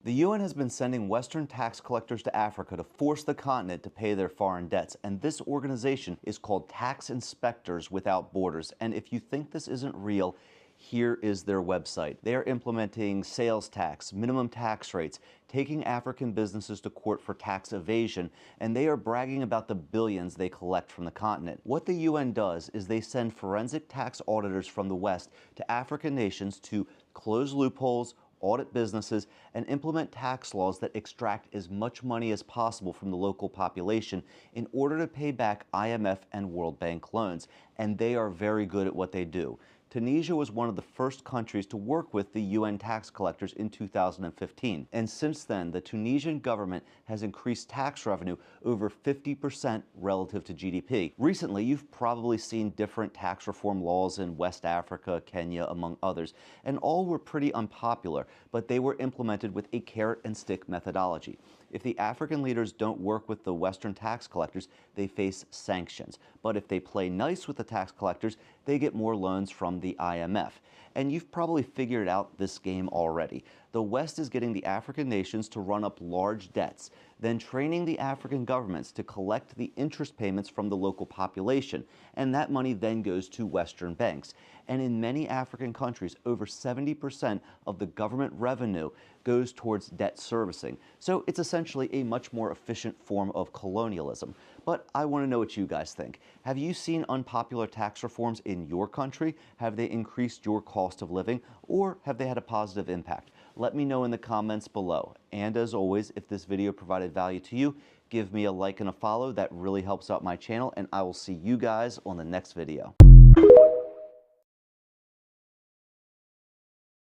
The UN has been sending Western tax collectors to Africa to force the continent to pay their foreign debts, and this organization is called Tax Inspectors Without Borders. And if you think this isn't real, here is their website. They are implementing sales tax, minimum tax rates, taking African businesses to court for tax evasion, and they are bragging about the billions they collect from the continent. What the UN does is they send forensic tax auditors from the West to African nations to close loopholes, audit businesses, and implement tax laws that extract as much money as possible from the local population in order to pay back IMF and World Bank loans. And they are very good at what they do. Tunisia was one of the first countries to work with the UN tax collectors in 2015. And since then, the Tunisian government has increased tax revenue over 50% relative to GDP. Recently, you've probably seen different tax reform laws in West Africa, Kenya, among others, and all were pretty unpopular, but they were implemented with a carrot and stick methodology. If the African leaders don't work with the Western tax collectors, they face sanctions. But if they play nice with the tax collectors, they get more loans from the IMF. And you've probably figured out this game already. The West is getting the African nations to run up large debts, then training the African governments to collect the interest payments from the local population, and that money then goes to Western banks. And in many African countries, over 70% of the government revenue goes towards debt servicing. So it's essentially a much more efficient form of colonialism. But I want to know what you guys think. Have you seen unpopular tax reforms in your country? Have they increased your cost of living, or have they had a positive impact? Let me know in the comments below. And as always, if this video provided value to you, give me a like and a follow. That really helps out my channel, and I will see you guys on the next video.